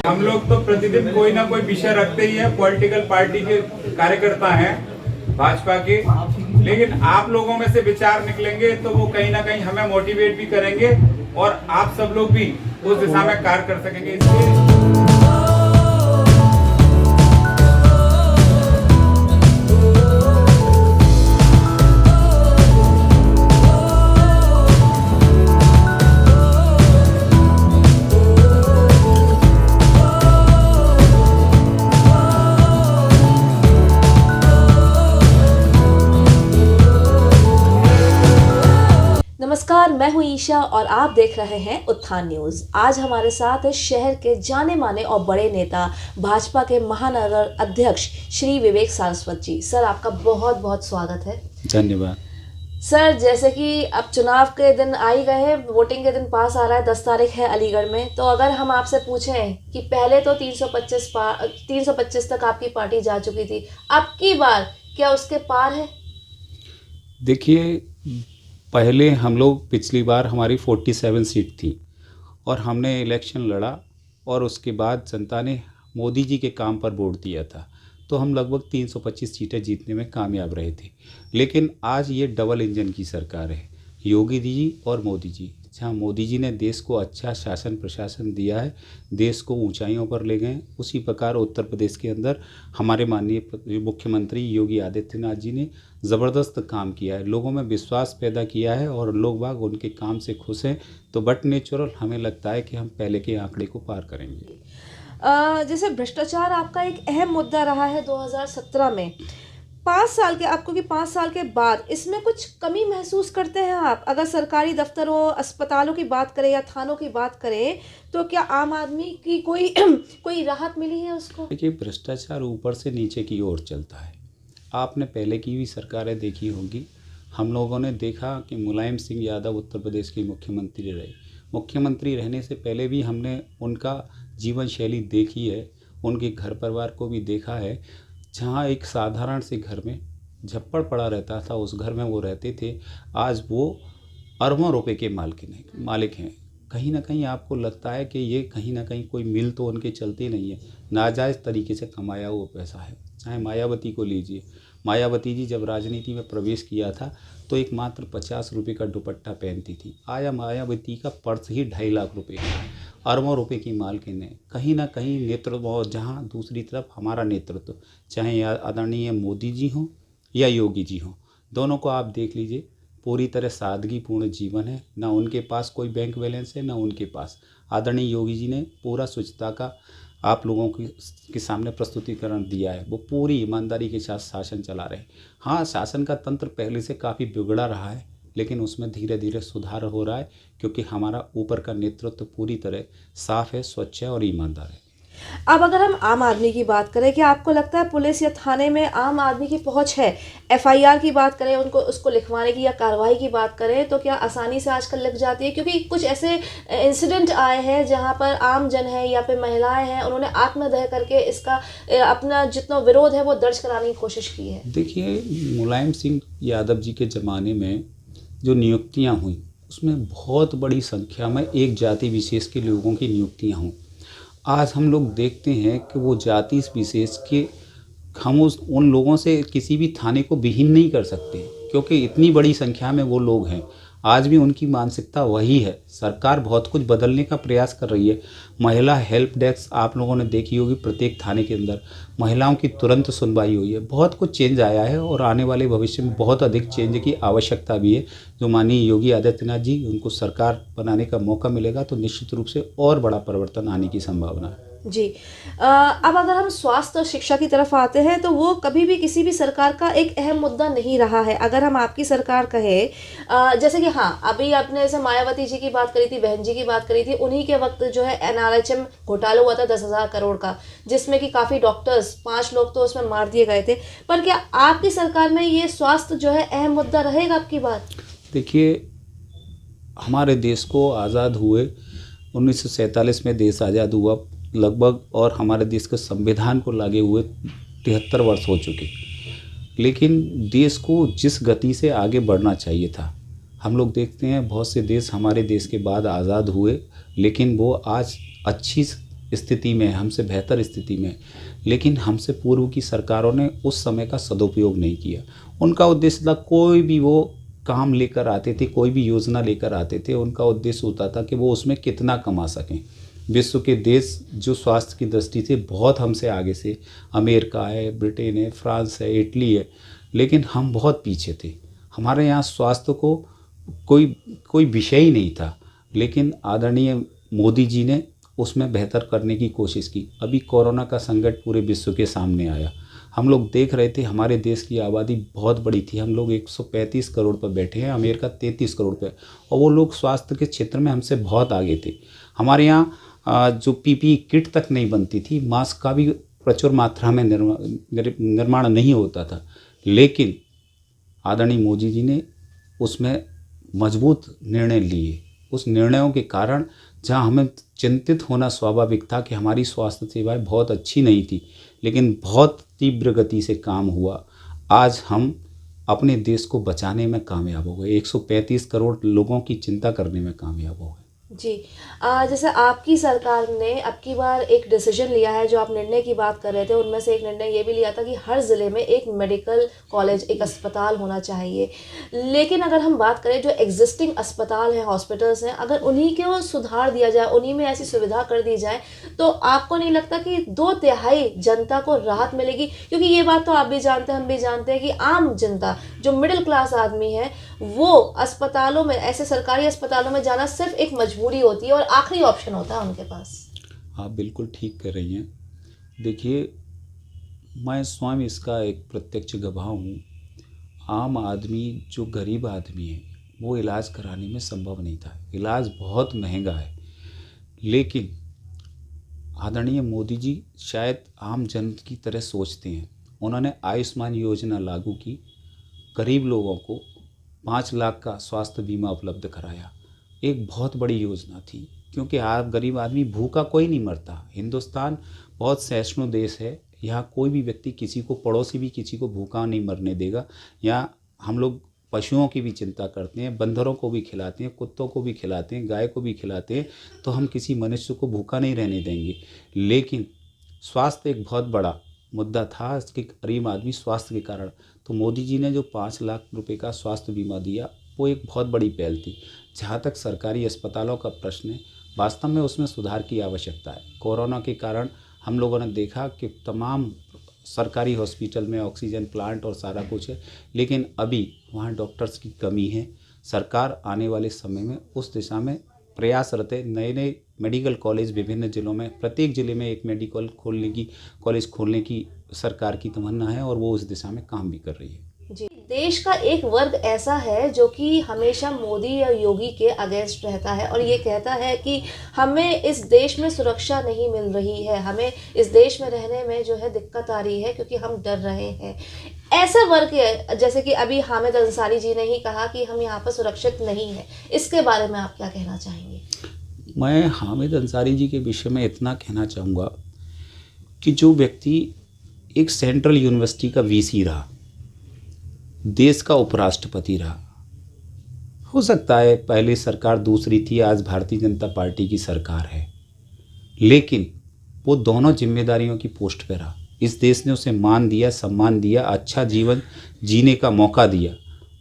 हम लोग तो प्रतिदिन कोई ना कोई विषय रखते ही है, पॉलिटिकल पार्टी के कार्यकर्ता हैं भाजपा के, लेकिन आप लोगों में से विचार निकलेंगे तो वो कहीं ना कहीं हमें मोटिवेट भी करेंगे और आप सब लोग भी उस दिशा में कार्य कर सकेंगे। इसलिए नमस्कार, मैं हूं ईशा और आप देख रहे हैं उत्थान न्यूज। आज हमारे साथ शहर के जाने माने और बड़े नेता भाजपा के महानगर अध्यक्ष श्री विवेक सारस्वत जी। सर, आपका बहुत बहुत स्वागत है। धन्यवाद। सर, जैसे कि अब चुनाव के दिन आ ही गए हैं, वोटिंग के दिन पास आ रहा है, 10 तारीख है अलीगढ़ में। तो अगर हम आपसे पूछें कि पहले तो 325 तक आपकी पार्टी जा चुकी थी, अब की बार क्या उसके पार है? देखिए, पहले हम लोग पिछली बार हमारी 47 सीट थी और हमने इलेक्शन लड़ा और उसके बाद जनता ने मोदी जी के काम पर वोट दिया था, तो हम लगभग 325 सीटें जीतने में कामयाब रहे थे। लेकिन आज ये डबल इंजन की सरकार है, योगी जी और मोदी जी। जहाँ मोदी जी ने देश को अच्छा शासन प्रशासन दिया है, देश को ऊंचाइयों पर ले गए, उसी प्रकार उत्तर प्रदेश के अंदर हमारे माननीय मुख्यमंत्री योगी आदित्यनाथ जी ने ज़बरदस्त काम किया है, लोगों में विश्वास पैदा किया है और लोग बाग उनके काम से खुश हैं। तो बट नेचुरल हमें लगता है कि हम पहले के आंकड़े को पार करेंगे। जैसे भ्रष्टाचार आपका एक अहम मुद्दा रहा है 2017 में। 5 साल के बाद इसमें कुछ कमी महसूस करते हैं आप? अगर सरकारी दफ्तरों, अस्पतालों की बात करें या थानों की बात करें, तो क्या आम आदमी की कोई कोई राहत मिली है उसको? देखिए, भ्रष्टाचार ऊपर से नीचे की ओर चलता है। आपने पहले की भी सरकारें देखी होंगी। हम लोगों ने देखा कि मुलायम सिंह यादव उत्तर प्रदेश के मुख्यमंत्री रहे। मुख्यमंत्री रहने से पहले भी हमने उनका जीवन शैली देखी है, उनके घर परिवार को भी देखा है। जहाँ एक साधारण से घर में झप्पड़ पड़ा रहता था, उस घर में वो रहते थे, आज वो अरबों रुपए के मालिक हैं। कहीं ना कहीं आपको लगता है कि ये कहीं ना कहीं कोई मिल तो उनके चलती नहीं है, नाजायज़ तरीके से कमाया हुआ पैसा है। चाहे मायावती को लीजिए, मायावती जी जब राजनीति में प्रवेश किया था तो एक मात्र 50 रुपये का दुपट्टा पहनती थी। आया मायावती का पर्स ही 2.5 लाख रुपए का है। अरबों रुपए की मालकिन है। कहीं ना कहीं नेतृत्व, और जहाँ दूसरी तरफ हमारा नेतृत्व, चाहे आदरणीय मोदी जी हों या योगी जी हों, दोनों को आप देख लीजिए, पूरी तरह सादगीपूर्ण जीवन है। ना उनके पास कोई बैंक बैलेंस है, ना उनके पास। आदरणीय योगी जी ने पूरा स्वच्छता का आप लोगों के सामने प्रस्तुतिकरण दिया है। वो पूरी ईमानदारी के साथ शासन चला रहे हैं। हाँ, शासन का तंत्र पहले से काफ़ी बिगड़ा रहा है, लेकिन उसमें धीरे धीरे सुधार हो रहा है, क्योंकि हमारा ऊपर का नेतृत्व पूरी तरह साफ़ है, स्वच्छ है और ईमानदार है। अब अगर हम आम आदमी की बात करें, क्या आपको लगता है पुलिस या थाने में आम आदमी की पहुंच है? एफआईआर की बात करें, उसको लिखवाने की या कार्रवाई की बात करें, तो क्या आसानी से आजकल लिख जाती है? क्योंकि कुछ ऐसे इंसिडेंट आए हैं जहां पर आम जन है या फिर महिलाएं हैं, उन्होंने आत्मदाह करके इसका अपना जितना विरोध है वो दर्ज कराने की कोशिश की है। देखिए, मुलायम सिंह यादव जी के ज़माने में जो नियुक्तियाँ हुई, उसमें बहुत बड़ी संख्या में एक जाति विशेष के लोगों की नियुक्तियाँ हुई। आज हम लोग देखते हैं कि वो जाति विशेष के हम उन लोगों से किसी भी थाने को विहीन नहीं कर सकते, क्योंकि इतनी बड़ी संख्या में वो लोग हैं। आज भी उनकी मानसिकता वही है। सरकार बहुत कुछ बदलने का प्रयास कर रही है। महिला हेल्प डेस्क आप लोगों ने देखी होगी, प्रत्येक थाने के अंदर महिलाओं की तुरंत सुनवाई हुई है। बहुत कुछ चेंज आया है और आने वाले भविष्य में बहुत अधिक चेंज की आवश्यकता भी है। जो माननीय योगी आदित्यनाथ जी, उनको सरकार बनाने का मौका मिलेगा तो निश्चित रूप से और बड़ा परिवर्तन आने की संभावना है। जी। अब अगर हम स्वास्थ्य और शिक्षा की तरफ आते हैं, तो वो कभी भी किसी भी सरकार का एक अहम मुद्दा नहीं रहा है। अगर हम आपकी सरकार कहे, जैसे कि हाँ, अभी आपने जैसे मायावती जी की बात करी थी, बहन जी की बात करी थी, उन्हीं के वक्त जो है एनआरएचएम घोटाला हुआ था 10,000 करोड़ का, जिसमें कि काफ़ी डॉक्टर्स, 5 लोग तो उसमें मार दिए गए थे। पर क्या आपकी सरकार में ये स्वास्थ्य जो है अहम मुद्दा रहेगा आपकी बात? देखिए, हमारे देश को आज़ाद हुए 1947 में देश आज़ाद हुआ लगभग, और हमारे देश के संविधान को लागे हुए 73 वर्ष हो चुके। लेकिन देश को जिस गति से आगे बढ़ना चाहिए था, हम लोग देखते हैं बहुत से देश हमारे देश के बाद आज़ाद हुए, लेकिन वो आज अच्छी स्थिति में, हमसे बेहतर स्थिति में, लेकिन हमसे पूर्व की सरकारों ने उस समय का सदुपयोग नहीं किया। उनका उद्देश्य था, कोई भी वो काम लेकर आते थे, कोई भी योजना लेकर आते थे, उनका उद्देश्य होता था कि वो उसमें कितना कमा सकें। विश्व के देश जो स्वास्थ्य की दृष्टि से बहुत हमसे आगे से, अमेरिका है, ब्रिटेन है, फ्रांस है, इटली है, लेकिन हम बहुत पीछे थे। हमारे यहाँ स्वास्थ्य को कोई विषय ही नहीं था, लेकिन आदरणीय मोदी जी ने उसमें बेहतर करने की कोशिश की। अभी कोरोना का संकट पूरे विश्व के सामने आया, हम लोग देख रहे थे, हमारे देश की आबादी बहुत बड़ी थी, हम लोग 135 करोड़ पर बैठे हैं, अमेरिका 33 करोड़ पर, और वो लोग स्वास्थ्य के क्षेत्र में हमसे बहुत आगे थे। हमारे यहाँ जो पीपीई किट तक नहीं बनती थी, मास्क का भी प्रचुर मात्रा में निर्माण नहीं होता था, लेकिन आदरणीय मोदी जी ने उसमें मजबूत निर्णय लिए। उस निर्णयों के कारण जहां हमें चिंतित होना स्वाभाविक था कि हमारी स्वास्थ्य सेवाएं बहुत अच्छी नहीं थी, लेकिन बहुत तीव्र गति से काम हुआ। आज हम अपने देश को बचाने में कामयाब हो गए, 135 करोड़ लोगों की चिंता करने में कामयाब हो गए। जी, जैसे आपकी सरकार ने अब की बार एक डिसीजन लिया है, जो आप निर्णय की बात कर रहे थे, उनमें से एक निर्णय ये भी लिया था कि हर ज़िले में एक मेडिकल कॉलेज, एक अस्पताल होना चाहिए। लेकिन अगर हम बात करें, जो एग्जिस्टिंग अस्पताल हैं, हॉस्पिटल्स हैं, अगर उन्हीं को सुधार दिया जाए, उन्हीं में ऐसी सुविधा कर दी जाए, तो आपको नहीं लगता कि 2/3 जनता को राहत मिलेगी? क्योंकि ये बात तो आप भी जानते हैं, हम भी जानते हैं कि आम जनता, जो मिडिल क्लास आदमी है, वो अस्पतालों में, ऐसे सरकारी अस्पतालों में जाना सिर्फ एक मजबूरी होती है और आखिरी ऑप्शन होता है उनके पास। आप बिल्कुल ठीक कर रही हैं। देखिए, मैं स्वयं इसका एक प्रत्यक्ष गवाह हूँ। आम आदमी, जो गरीब आदमी है, वो इलाज कराने में संभव नहीं था। इलाज बहुत महंगा है, लेकिन आदरणीय मोदी जी शायद आम जन की तरह सोचते हैं। उन्होंने आयुष्मान योजना लागू की, गरीब लोगों को 5 लाख का स्वास्थ्य बीमा उपलब्ध कराया। एक बहुत बड़ी योजना थी, क्योंकि आप गरीब आदमी, भूखा कोई नहीं मरता। हिंदुस्तान बहुत सहिष्णु देश है, यहाँ कोई भी व्यक्ति किसी को, पड़ोसी भी किसी को भूखा नहीं मरने देगा। यहाँ हम लोग पशुओं की भी चिंता करते हैं, बंदरों को भी खिलाते हैं, कुत्तों को भी खिलाते हैं, गाय को भी खिलाते हैं, तो हम किसी मनुष्य को भूखा नहीं रहने देंगे। लेकिन स्वास्थ्य एक बहुत बड़ा मुद्दा था, इसके गरीब आदमी स्वास्थ्य के कारण, तो मोदी जी ने जो 5 लाख रुपए का स्वास्थ्य बीमा दिया, वो एक बहुत बड़ी पहल थी। जहाँ तक सरकारी अस्पतालों का प्रश्न है, वास्तव में उसमें सुधार की आवश्यकता है। कोरोना के कारण हम लोगों ने देखा कि तमाम सरकारी हॉस्पिटल में ऑक्सीजन प्लांट और सारा कुछ है, लेकिन अभी वहाँ डॉक्टर्स की कमी है। सरकार आने वाले समय में उस दिशा में प्रयासरत है। नए नए मेडिकल कॉलेज विभिन्न ज़िलों में, प्रत्येक ज़िले में एक मेडिकल कॉलेज खोलने की सरकार की तमन्ना है, और वो उस दिशा में काम भी कर रही है। जी, देश का एक वर्ग ऐसा है जो कि हमेशा मोदी या योगी के अगेंस्ट रहता है और ये कहता है कि हमें इस देश में सुरक्षा नहीं मिल रही है, हमें इस देश में रहने में जो है दिक्कत आ रही है, क्योंकि हम डर रहे हैं। ऐसा वर्ग है, जैसे कि अभी हामिद अंसारी जी ने ही कहा कि हम यहाँ पर सुरक्षित नहीं है, इसके बारे में आप क्या कहना चाहेंगे? मैं हामिद अंसारी जी के विषय में इतना कहना चाहूँगा कि जो व्यक्ति एक सेंट्रल यूनिवर्सिटी का वीसी रहा, देश का उपराष्ट्रपति रहा, हो सकता है पहले सरकार दूसरी थी, आज भारतीय जनता पार्टी की सरकार है, लेकिन वो दोनों जिम्मेदारियों की पोस्ट पे रहा। इस देश ने उसे मान दिया, सम्मान दिया, अच्छा जीवन जीने का मौका दिया।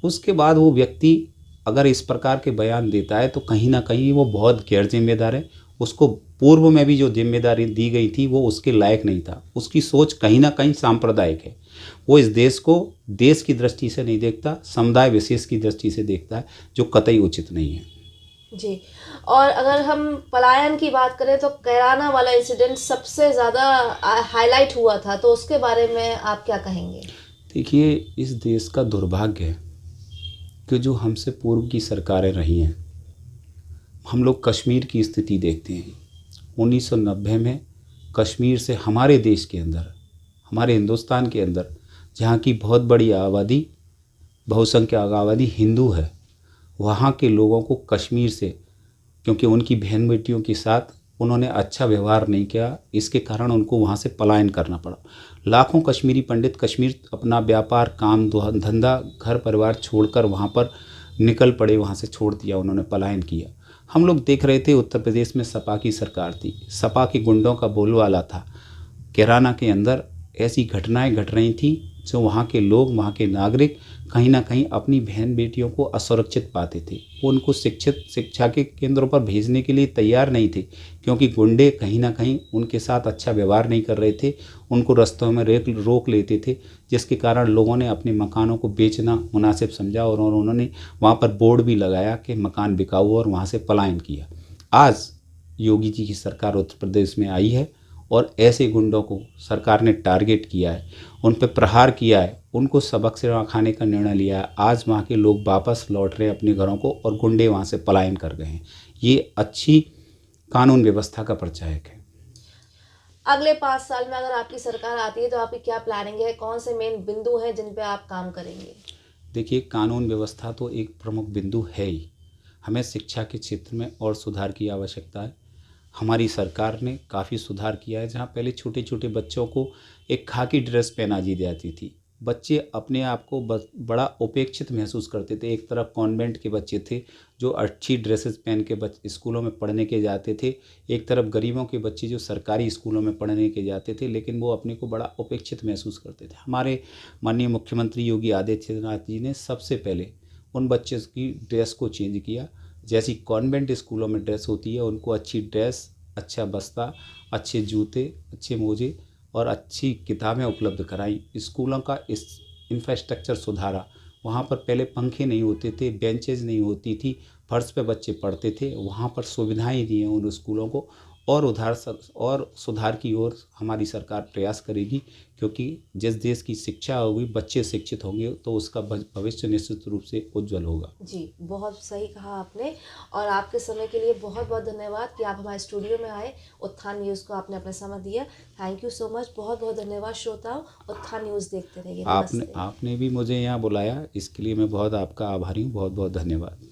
उसके बाद वो व्यक्ति अगर इस प्रकार के बयान देता है, तो कहीं ना कहीं वो बहुत गैर जिम्मेदार है। उसको पूर्व में भी जो जिम्मेदारी दी गई थी, वो उसके लायक नहीं था। उसकी सोच कहीं ना कहीं सांप्रदायिक है। वो इस देश को देश की दृष्टि से नहीं देखता, समुदाय विशेष की दृष्टि से देखता है, जो कतई उचित नहीं है। जी, और अगर हम पलायन की बात करें, तो कैराना वाला इंसिडेंट सबसे ज़्यादा हाईलाइट हुआ था, तो उसके बारे में आप क्या कहेंगे? देखिए, इस देश का दुर्भाग्य है कि जो हमसे पूर्व की सरकारें रही हैं, हम लोग कश्मीर की स्थिति देखते हैं। 1990 में कश्मीर से हमारे देश के अंदर, हमारे हिंदुस्तान के अंदर, जहाँ की बहुत बड़ी आबादी, बहुसंख्यक आबादी हिंदू है, वहाँ के लोगों को कश्मीर से, क्योंकि उनकी बहन बेटियों के साथ उन्होंने अच्छा व्यवहार नहीं किया, इसके कारण उनको वहाँ से पलायन करना पड़ा। लाखों कश्मीरी पंडित कश्मीर अपना व्यापार, काम धंधा, घर परिवार छोड़कर वहाँ पर निकल पड़े, वहाँ से छोड़ दिया, उन्होंने पलायन किया। हम लोग देख रहे थे उत्तर प्रदेश में सपा की सरकार थी, सपा के गुंडों का बोलबाला था। कैराना के अंदर ऐसी घटनाएं घट रही थी जो वहाँ के लोग, वहाँ के नागरिक कहीं ना कहीं अपनी बहन बेटियों को असुरक्षित पाते थे। वो उनको शिक्षा के केंद्रों पर भेजने के लिए तैयार नहीं थे, क्योंकि गुंडे कहीं ना कहीं उनके साथ अच्छा व्यवहार नहीं कर रहे थे, उनको रास्तों में रोक लेते थे, जिसके कारण लोगों ने अपने मकानों को बेचना मुनासिब समझा और उन्होंने वहाँ पर बोर्ड भी लगाया कि मकान बिकाऊ, और वहाँ से पलायन किया। आज योगी जी की सरकार उत्तर प्रदेश में आई है और ऐसे गुंडों को सरकार ने टारगेट किया है, उन पर प्रहार किया है, उनको सबक सिखाने का निर्णय लिया है। आज वहाँ के लोग वापस लौट रहे हैं अपने घरों को और गुंडे वहाँ से पलायन कर गए हैं। ये अच्छी कानून व्यवस्था का परिचायक है। अगले 5 साल में अगर आपकी सरकार आती है तो आपकी क्या प्लानिंग है, कौन से मेन बिंदु हैं जिन पे आप काम करेंगे? देखिए, कानून व्यवस्था तो एक प्रमुख बिंदु है ही। हमें शिक्षा के क्षेत्र में और सुधार की आवश्यकता है। हमारी सरकार ने काफ़ी सुधार किया है। जहाँ पहले छोटे छोटे बच्चों को एक खाकी ड्रेस पहना दी जाती थी, बच्चे अपने आप को बड़ा उपेक्षित महसूस करते थे। एक तरफ कॉन्वेंट के बच्चे थे जो अच्छी ड्रेसेस पहन के स्कूलों में पढ़ने के जाते थे, एक तरफ गरीबों के बच्चे जो सरकारी स्कूलों में पढ़ने के जाते थे, लेकिन वो अपने को बड़ा उपेक्षित महसूस करते थे। हमारे माननीय मुख्यमंत्री योगी आदित्यनाथ जी ने सबसे पहले उन बच्चों की ड्रेस को चेंज किया। जैसी कॉन्वेंट स्कूलों में ड्रेस होती है, उनको अच्छी ड्रेस, अच्छा बस्ता, अच्छे जूते, अच्छे मोजे और अच्छी किताबें उपलब्ध कराई। स्कूलों का इस इंफ्रास्ट्रक्चर सुधारा। वहाँ पर पहले पंखे नहीं होते थे, बेंचेज नहीं होती थी, फर्श पे बच्चे पढ़ते थे। वहाँ पर सुविधाएं दी हैं उन स्कूलों को, और सुधार की ओर हमारी सरकार प्रयास करेगी, क्योंकि जिस देश की शिक्षा होगी, बच्चे शिक्षित होंगे, तो उसका भविष्य निश्चित रूप से उज्जवल होगा। जी, बहुत सही कहा आपने, और आपके समय के लिए बहुत बहुत धन्यवाद कि आप हमारे स्टूडियो में आए। उत्थान न्यूज़ को आपने अपना समय दिया। Thank you so much. बहुत बहुत धन्यवाद श्रोताओं। उत्थान न्यूज़ देखते रहिए। नमस्ते। आपने भी मुझे यहाँ बुलाया, इसके लिए मैं बहुत आपका आभारी हूँ। बहुत बहुत धन्यवाद।